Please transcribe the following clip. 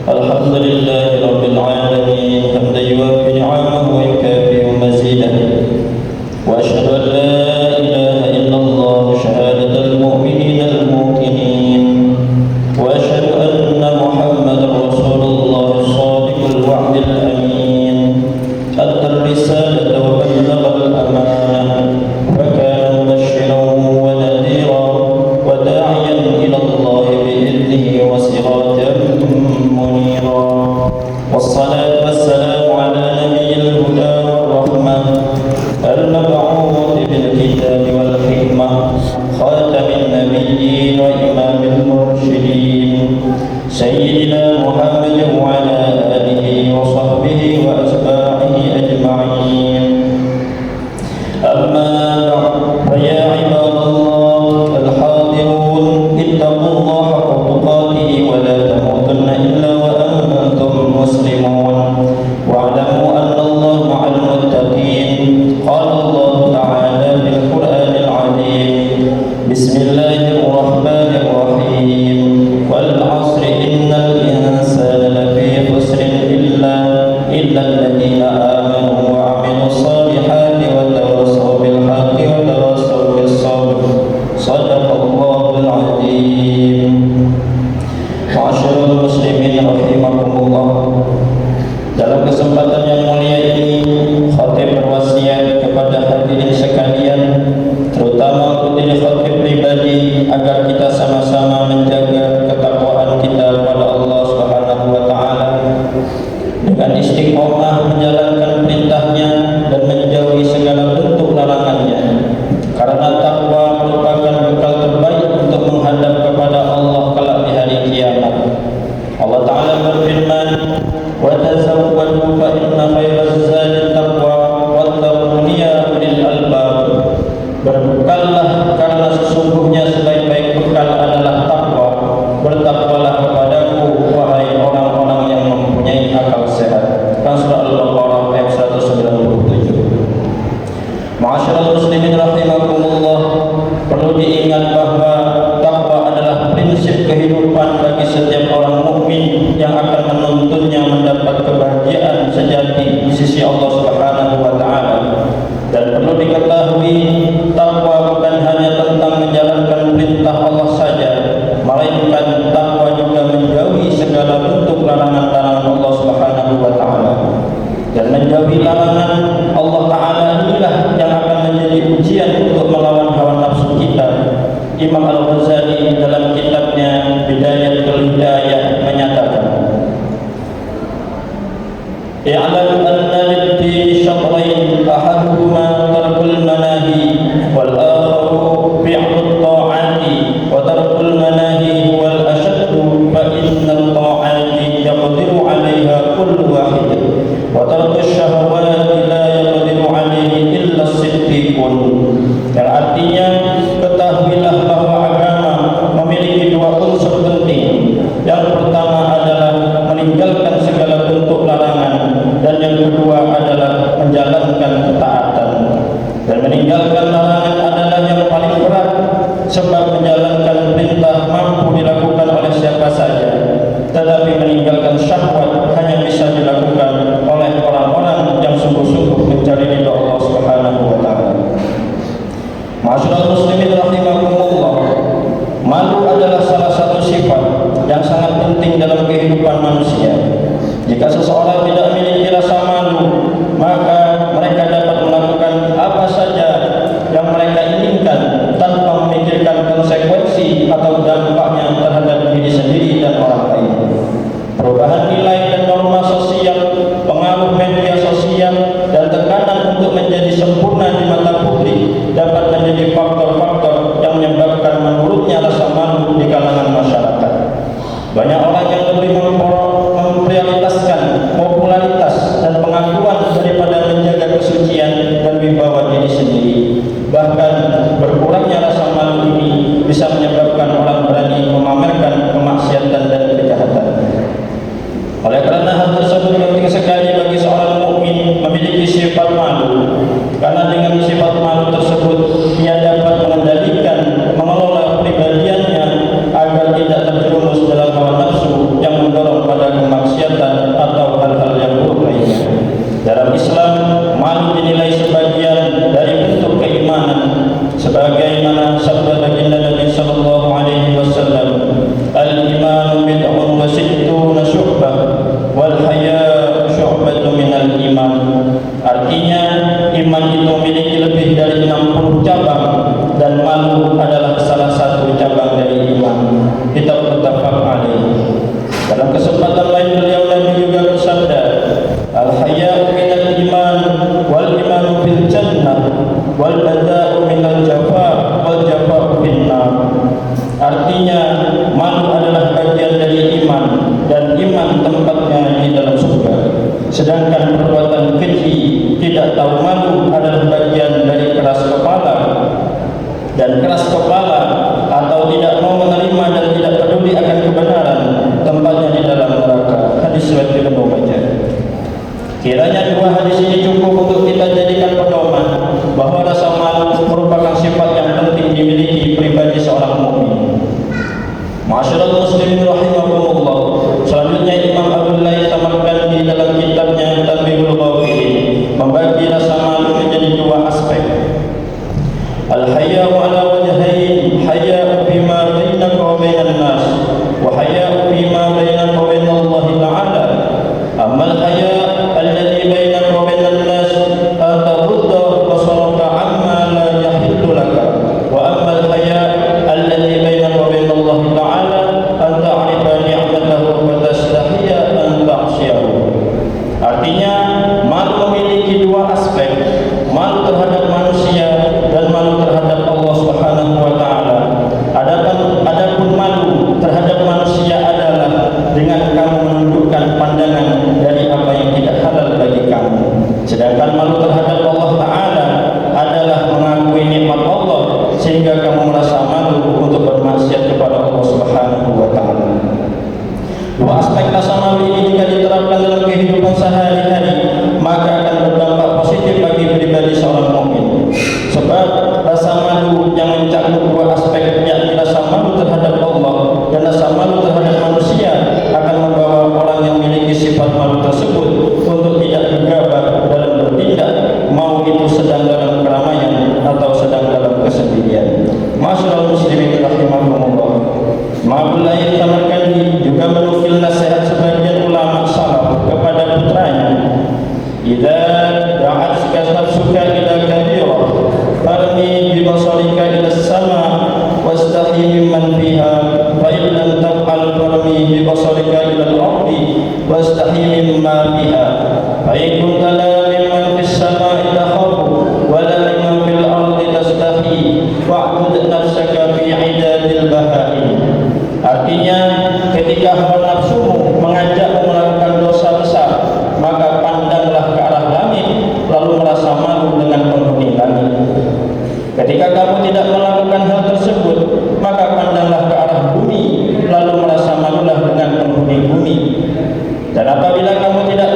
الحمد لله رب العالمين حمدا يوافي نعمه ويكافئ مزيده وأشهد أن لا إله إلا الله شهادة المؤمنين الموقنين وأشهد أن محمدا رسول الله الصادق الوعد الأمين أدى الرسالة وبلغ الأمانة وكان مبشرا ونذيرا وداعيا إلى الله بإذنه وسراجا منيرا والصلاة والسلام على نبي الهدى والرحمة المبعوث بالكتاب والحكمة خاتم النبيين وإمام المرشدين سيدنا محمد وعلى آله وصحبه وأتباعه أجمعين. أما بعد فيا عباد الله الحاضرون اتقوا الله حق تقاته ولا تموتن إلا وأنتم مسلمون واعلموا أن الله مع المتقين. قال الله تعالى في القرآن العظيم بسم الله الرحمن الرحيم والعصر إن الإنسان لفي خسر إلا الذين آمنوا وعملوا الصالحات وتواصوا بالحق وتواصوا بالصبر. صدق الله العظيم. Ma'asyiral muslimin rahimakumullah. Dalam kesempatan yang mulia ini, khatib berwasiat kepada hadirin sekalian, terutama untuk diri khatib pribadi, agar kita sama-sama menjaga ketakwaan kita kepada Allah Subhanahu wa taala dengan istiqomah menjalankan perintahnya dan menjauhi segala bentuk larangannya. Karena takwa merupakan bekal terbaik untuk menghadap kepada Allah kelak di hari kiamat. Allah Ta'ala berfirman, wa tazawwadu fa inna khairaz zadi taqwa wattaquni ya ulil albab. Berbekallah karena sesungguhnya sebaik-baik bekal adalah takwa. Bertakwalah kepadaku wahai orang-orang yang mempunyai akal sehat. Surah Al-Baqarah ayat 197. Ma'asyiral muslimin rahimakumullah, perlu diingat bahwa takwa adalah prinsip kehidupan bagi setiap orang mukmin yang akan menuntunnya mendapat kebahagiaan sejati di sisi Allah Subhanahu wa taala. Dan perlu diketahui, takwa bukan hanya tentang menjalankan perintah Allah saja, melainkan takwa juga menjauhi segala bentuk larangan-larangan Allah Subhanahu wa taala. Dan menjauhi larangan Allah Ta'ala inilah yang akan menjadi ujian untuk melawan hawa nafsu kita. Imam Al-Ghazali dalam kitabnya Bidayatul Hidayah menyatakan, i'lam anna lid-din syatrain ahaduhuma tarkul manahi wal akharu fi'lut ta'ati wa tarkul manahi huwal ashaddu fa innal ta'ati yaqdiru 'alayha kullu wahid wa tarkus syahawati la yaqdiru 'alayhi illa as-siddiqun. Yang artinya, ketahuilah bahwa agama memiliki dua unsur penting. Yang pertama adalah meninggalkan segala bentuk larangan, dan yang kedua adalah menjalankan ketaatan. Dan meninggalkan larangan adalah yang paling berat, sebab menjalankan perintah mampu dilakukan oleh siapa saja, tetapi meninggalkan syahwat hanya bisa dilakukan oleh orang-orang yang sungguh-sungguh mencari ridha Allah Subhanahu wa taala. Ma'asyiral muslimin rahimakumullah, malu adalah salah satu sifat yang sangat penting dalam kehidupan manusia. Jika seseorang tidak memiliki rasa malu, maka mereka dapat melakukan apa saja yang mereka inginkan tanpa memikirkan konsekuensi atau dampaknya terhadap diri sendiri dan orang lain. Perubahan nilai dan norma sosial, pengaruh media sosial, dan tekanan untuk menjadi sempurna di mata publik dapat menjadi faktor-faktor yang menyebabkan menurutnya rasa malu di kalangan masyarakat. Banyak orang yang lebih memprioritaskan popularitas dan pengakuan daripada menjaga kesucian dan wibawa diri sendiri. Bahkan berkurangnya rasa malu ini bisa menyebabkan orang berani memamerkan kemaksiatan dan kejahatan. Oleh karena hal tersebut penting sekali bagi seorang mukmin memiliki sifat malu, karena dengan sifat malu tersebut ia dapat mengendalikan, mengelola pribadiannya agar tidak terjerumus dalam hawa nafsu yang mendorong pada kemaksiatan atau hal-hal yang buruk lainnya. Dalam Islam, malu dinilai sebagian dari bentuk keimanan, sebagaimana sabda baginda Nabi sallallahu alaihi wasallam, "Al-imanu bid'un wa sittuna syu'bah wal haya'u syu'batun minal iman." Artinya, iman itu memiliki lebih dari 60 cabang dan malu adalah salah satu cabang dari iman. Kita muttafaq alaih. Dalam kesempatan lain beliau Nabi juga bersabda, "Al-haya'u minal iman wal imanu fil jannah wal bada'u minal jafa wal jafa'u fin nar." Artinya, malu adalah bagian dari iman dan iman tempatnya di dalam surga. Sedangkan perbuatan keji tidak tahu malu adalah bagian dari keras kepala, dan keras kepala atau tidak mau menerima dan tidak peduli akan kebenaran tempatnya di dalam neraka. Hadis riwayat Ibnu Majah. Kiranya dua hadis ini cukup untuk kita jadikan pedoman bahwa rasa malu merupakan sifat yang penting dimiliki pribadi seorang mukmin. Ma'asyiral muslimin rahimakumullah. Selanjutnya Imam Abdul Laith Samarkandi dalam kitabnya Tanbihul Ghafilin membagi rasa malu menjadi dua aspek. Al-haya'u ala wajhain, haya'u bima bainaka wa bainan nas, wa haya'u bima bainaka wa bain Allah Ta'ala. Amma al-haya' alladhi bainaka wa bainan nas an taghudda basaraka amma la yahillu laka, wa amma al-haya' alladhi bainaka wa bain Allah Ta'ala an ta'rifa ni'matahu wa tastahiya an ta'siyahu. Artinya, malu memiliki dua aspek, malu terhadap manusia dan malu terhadap Allah Subhanahu wa taala. Adapun malu terhadap manusia adalah dengan kamu menundukkan pandangan dari apa yang tidak halal bagi kamu. Sedangkan malu terhadap Allah Ta'ala adalah mengakui nikmat Allah sehingga kamu merasa malu untuk bermaksiat kepada Allah Subhanahu wa taala. Dua aspek rasa malu ini jika diterapkan dalam kehidupan sehari-hari, maka akan berdampak positif bagi pribadi seorang mukmin. Sebab rasa malu yang mencakup dua aspek, yakni rasa malu terhadap Allah dan rasa malu terhadap manusia, akan membawa orang yang memiliki sifat malu tersebut untuk tidak gegabah dalam bertindak, mau itu sedang dalam keramaian atau sedang dalam kesendirian. Ma'asyiral muslimin rahimakumullah. Ma'abul Laith Samarkandi juga menukil nasihat sebagian ulama salaf kepada putranya, "Idza da'atka nafsuka ila kabirah, farmi bi basarika ila as-sama' wastahi mimman fiha, fa in lam taf'al farmi bi basarika ila al-ardi wastahi mimma fiha, fa in kunta la mimman fis sama'i takhafu wa la mimman fil ardi tastahi wa'bud nafsaka fi 'idadil baha'im." Artinya, ketika hawa nafsumu mengajakmu melakukan dosa besar, maka pandanglah ke arah langit lalu merasa malu dengan penghuni langit. Ketika kamu tidak melakukan hal tersebut, maka pandanglah ke arah bumi lalu merasa malulah dengan penghuni bumi. Dan apabila kamu tidak